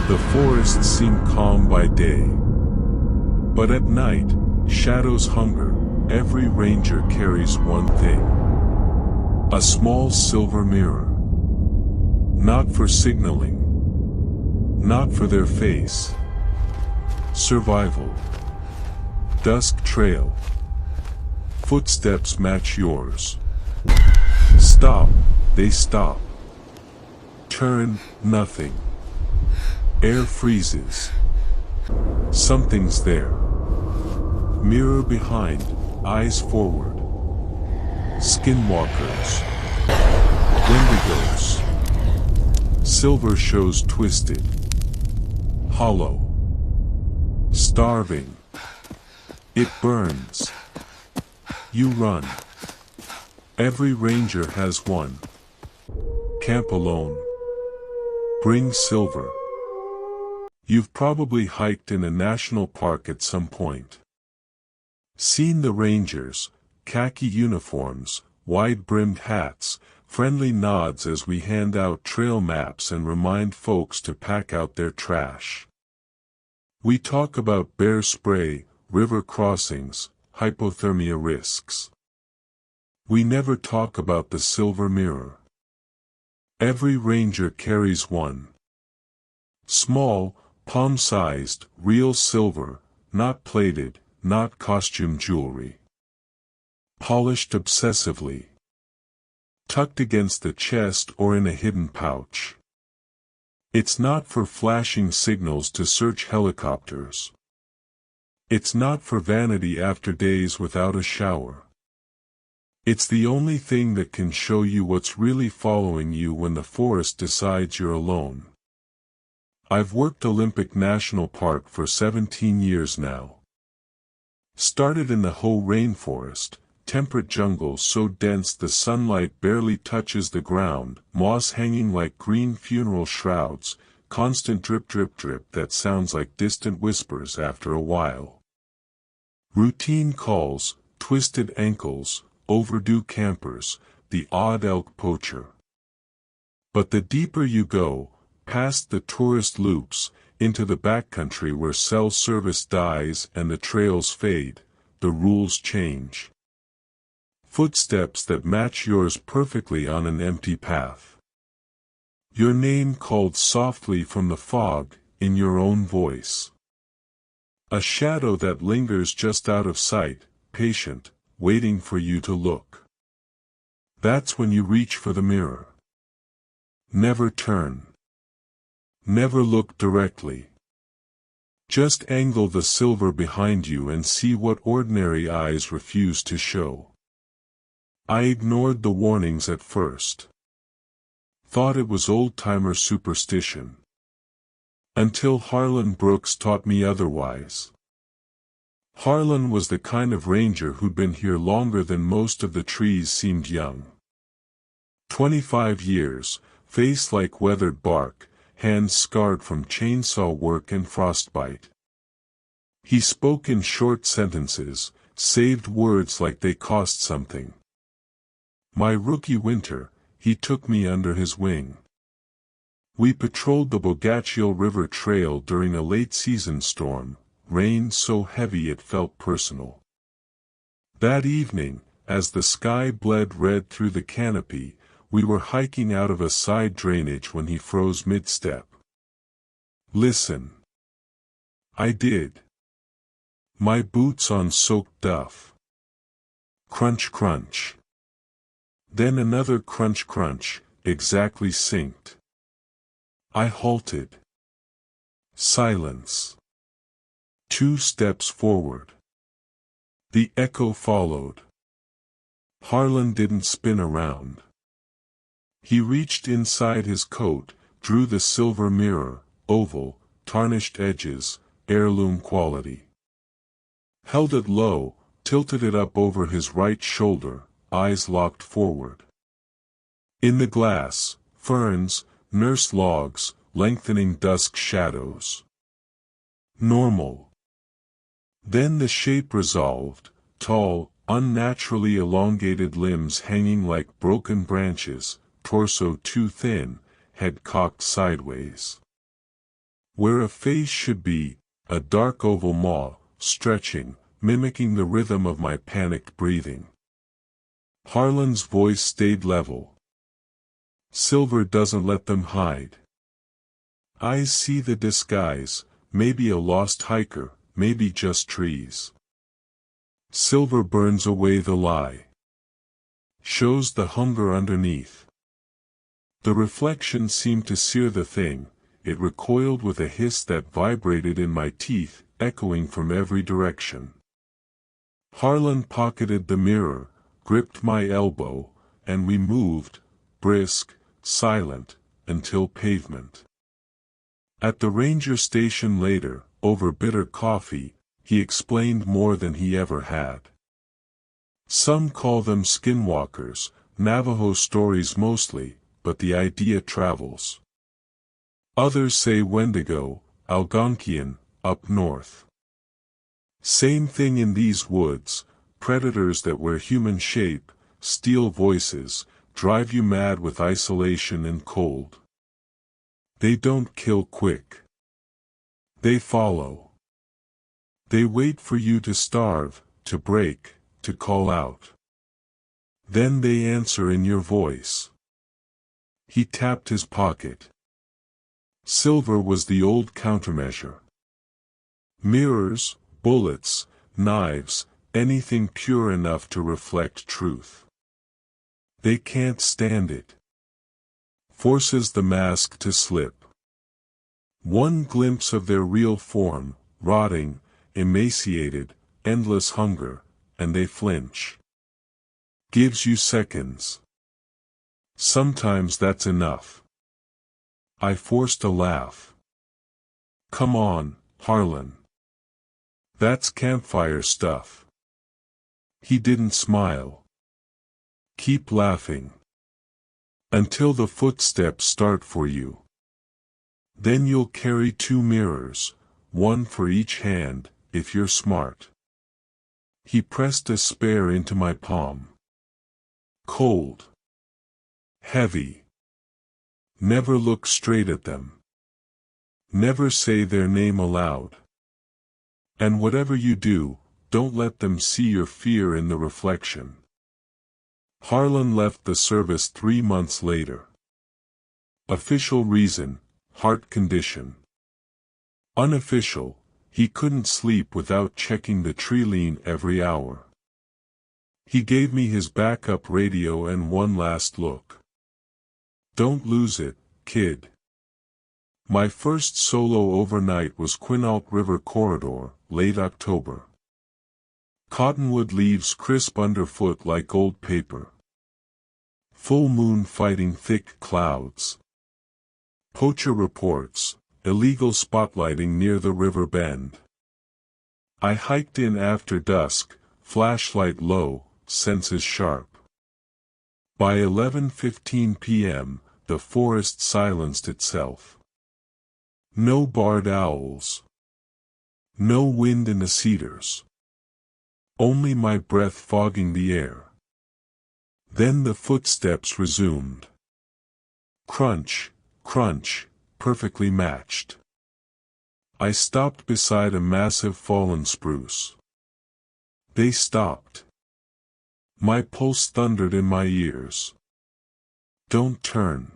The forests seem calm by day. But at night, shadows hunger. Every ranger carries one thing. A small silver mirror. Not for signaling. Not for their face. Survival. Dusk trail. Footsteps match yours. Stop, they stop. Turn, nothing. Air freezes. Something's there. Mirror behind, eyes forward. Skinwalkers. Wendigos. Silver shows twisted. Hollow. Starving. It burns. You run. Every ranger has one. Camp alone. Bring silver. You've probably hiked in a national park at some point. Seen the rangers, khaki uniforms, wide-brimmed hats, friendly nods as we hand out trail maps and remind folks to pack out their trash. We talk about bear spray, river crossings, hypothermia risks. We never talk about the silver mirror. Every ranger carries one. Small, palm-sized, real silver, not plated, not costume jewelry. Polished obsessively. Tucked against the chest or in a hidden pouch. It's not for flashing signals to search helicopters. It's not for vanity after days without a shower. It's the only thing that can show you what's really following you when the forest decides you're alone. I've worked Olympic National Park for 17 years now. Started in the Hoh rainforest, temperate jungle so dense the sunlight barely touches the ground, moss hanging like green funeral shrouds, constant drip drip drip that sounds like distant whispers after a while. Routine calls, twisted ankles, overdue campers, the odd elk poacher. But the deeper you go, past the tourist loops, into the backcountry where cell service dies and the trails fade, the rules change. Footsteps that match yours perfectly on an empty path. Your name called softly from the fog, in your own voice. A shadow that lingers just out of sight, patient, waiting for you to look. That's when you reach for the mirror. Never turn. Never look directly. Just angle the silver behind you and see what ordinary eyes refuse to show. I ignored the warnings at first. Thought it was old-timer superstition. Until Harlan Brooks taught me otherwise. Harlan was the kind of ranger who'd been here longer than most of the trees seemed young. 25 years, face like weathered bark, hands scarred from chainsaw work and frostbite. He spoke in short sentences, saved words like they cost something. My rookie winter, he took me under his wing. We patrolled the Bogachiel River Trail during a late-season storm, rain so heavy it felt personal. That evening, as the sky bled red through the canopy, we were hiking out of a side drainage when he froze mid-step. Listen. I did. My boots on soaked duff. Crunch crunch. Then another crunch crunch, exactly synced. I halted. Silence. 2 steps forward. The echo followed. Harlan didn't spin around. He reached inside his coat, drew the silver mirror, oval, tarnished edges, heirloom quality. Held it low, tilted it up over his right shoulder, eyes locked forward. In the glass, ferns, nurse logs, lengthening dusk shadows. Normal. Then the shape resolved, tall, unnaturally elongated limbs hanging like broken branches, torso too thin, head cocked sideways. Where a face should be, a dark oval maw, stretching, mimicking the rhythm of my panicked breathing. Harlan's voice stayed level. Silver doesn't let them hide. Eyes see the disguise, maybe a lost hiker, maybe just trees. Silver burns away the lie. Shows the hunger underneath. The reflection seemed to sear the thing, it recoiled with a hiss that vibrated in my teeth, echoing from every direction. Harlan pocketed the mirror, gripped my elbow, and we moved, brisk, silent, until pavement. At the ranger station later, over bitter coffee, he explained more than he ever had. Some call them skinwalkers, Navajo stories mostly, but the idea travels. Others say Wendigo, Algonquian, up north. Same thing in these woods, predators that wear human shape, steal voices, drive you mad with isolation and cold. They don't kill quick. They follow. They wait for you to starve, to break, to call out. Then they answer in your voice. He tapped his pocket. Silver was the old countermeasure. Mirrors, bullets, knives, anything pure enough to reflect truth. They can't stand it. Forces the mask to slip. One glimpse of their real form, rotting, emaciated, endless hunger, and they flinch. Gives you seconds. Sometimes that's enough. I forced a laugh. Come on, Harlan. That's campfire stuff. He didn't smile. Keep laughing. Until the footsteps start for you. Then you'll carry 2 mirrors, one for each hand, if you're smart. He pressed a spare into my palm. Cold. Heavy. Never look straight at them. Never say their name aloud. And whatever you do, don't let them see your fear in the reflection. Harlan left the service 3 months later. Official reason, heart condition. Unofficial, he couldn't sleep without checking the tree line every hour. He gave me his backup radio and one last look. Don't lose it, kid. My first solo overnight was Quinault River Corridor, late October. Cottonwood leaves crisp underfoot like old paper. Full moon fighting thick clouds. Poacher reports, illegal spotlighting near the river bend. I hiked in after dusk, flashlight low, senses sharp. By 11:15 p.m., the forest silenced itself. No barred owls. No wind in the cedars. Only my breath fogging the air. Then the footsteps resumed. Crunch, crunch, perfectly matched. I stopped beside a massive fallen spruce. They stopped. My pulse thundered in my ears. Don't turn.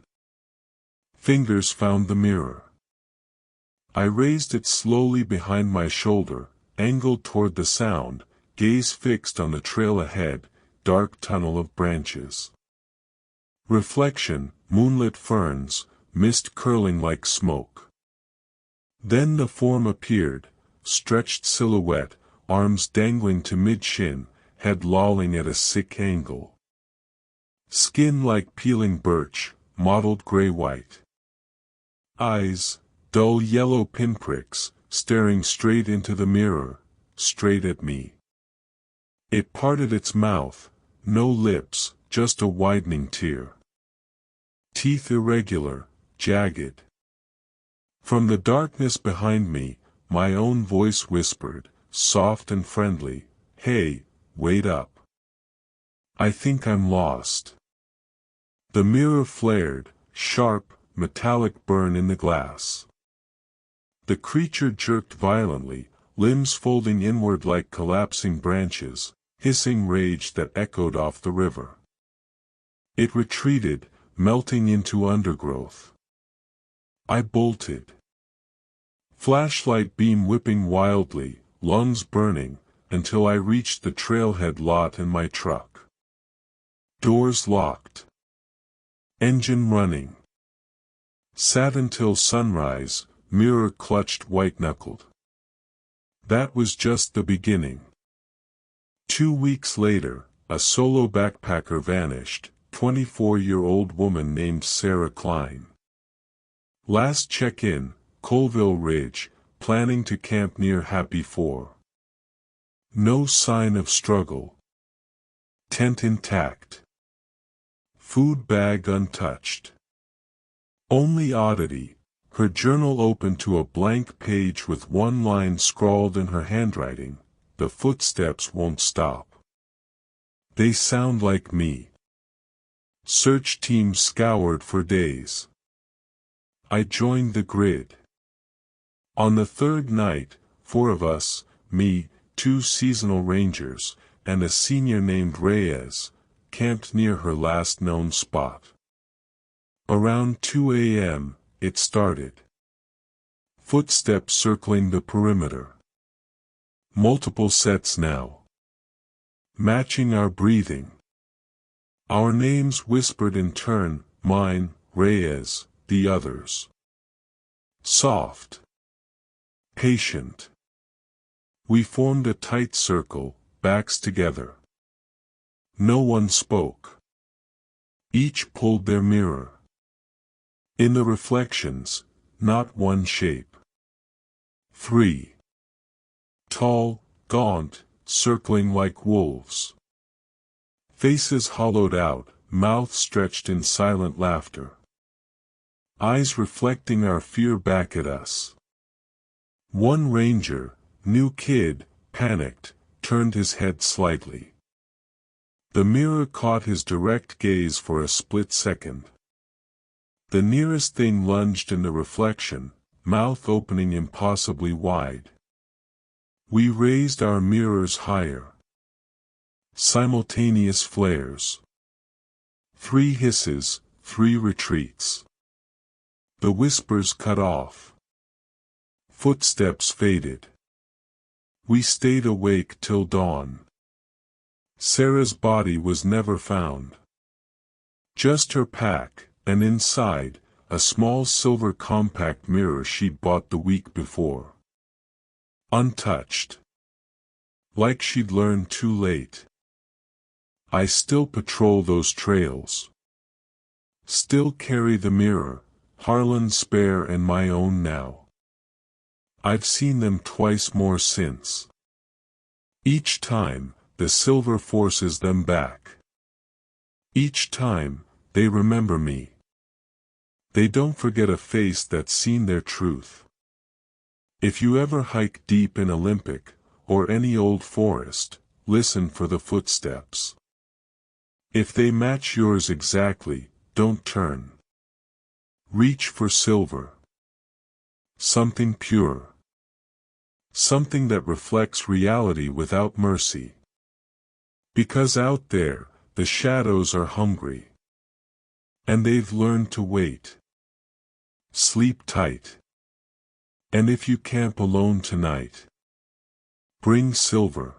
Fingers found the mirror. I raised it slowly behind my shoulder, angled toward the sound, gaze fixed on the trail ahead, dark tunnel of branches. Reflection, moonlit ferns, mist curling like smoke. Then the form appeared, stretched silhouette, arms dangling to mid-shin, head lolling at a sick angle. Skin like peeling birch, mottled gray-white. Eyes, dull yellow pinpricks, staring straight into the mirror, straight at me. It parted its mouth, no lips, just a widening tear. Teeth irregular, jagged. From the darkness behind me, my own voice whispered, soft and friendly, "Hey, wait up. I think I'm lost." The mirror flared, sharp, metallic burn in the glass. The creature jerked violently, limbs folding inward like collapsing branches, hissing rage that echoed off the river. It retreated, melting into undergrowth. I bolted. Flashlight beam whipping wildly, lungs burning, until I reached the trailhead lot and my truck. Doors locked. Engine running. Sat until sunrise, mirror clutched white-knuckled. That was just the beginning. 2 weeks later, a solo backpacker vanished, 24-year-old woman named Sarah Klein. Last check-in, Colville Ridge, planning to camp near Happy 4. No sign of struggle. Tent intact. Food bag untouched. Only oddity, her journal open to a blank page with one line scrawled in her handwriting, "The footsteps won't stop. They sound like me." Search team scoured for days. I joined the grid. On the third night, 4 of us, me, 2 seasonal rangers, and a senior named Reyes, camped near her last known spot. Around 2 a.m., it started. Footsteps circling the perimeter. Multiple sets now. Matching our breathing. Our names whispered in turn, mine, Reyes, the others. Soft. Patient. We formed a tight circle, backs together. No one spoke. Each pulled their mirror. In the reflections, not one shape. 3. Tall, gaunt, circling like wolves. Faces hollowed out, mouths stretched in silent laughter. Eyes reflecting our fear back at us. One ranger, new kid, panicked, turned his head slightly. The mirror caught his direct gaze for a split second. The nearest thing lunged in the reflection, mouth opening impossibly wide. We raised our mirrors higher. Simultaneous flares. 3 hisses, 3 retreats. The whispers cut off. Footsteps faded. We stayed awake till dawn. Sarah's body was never found. Just her pack, and inside, a small silver compact mirror she'd bought the week before. Untouched. Like she'd learned too late. I still patrol those trails. Still carry the mirror, Harlan's spare and my own now. I've seen them twice more since. Each time, the silver forces them back. Each time, they remember me. They don't forget a face that's seen their truth. If you ever hike deep in Olympic, or any old forest, listen for the footsteps. If they match yours exactly, don't turn. Reach for silver. Something pure. Something that reflects reality without mercy. Because out there, the shadows are hungry. And they've learned to wait. Sleep tight. And if you camp alone tonight, bring silver.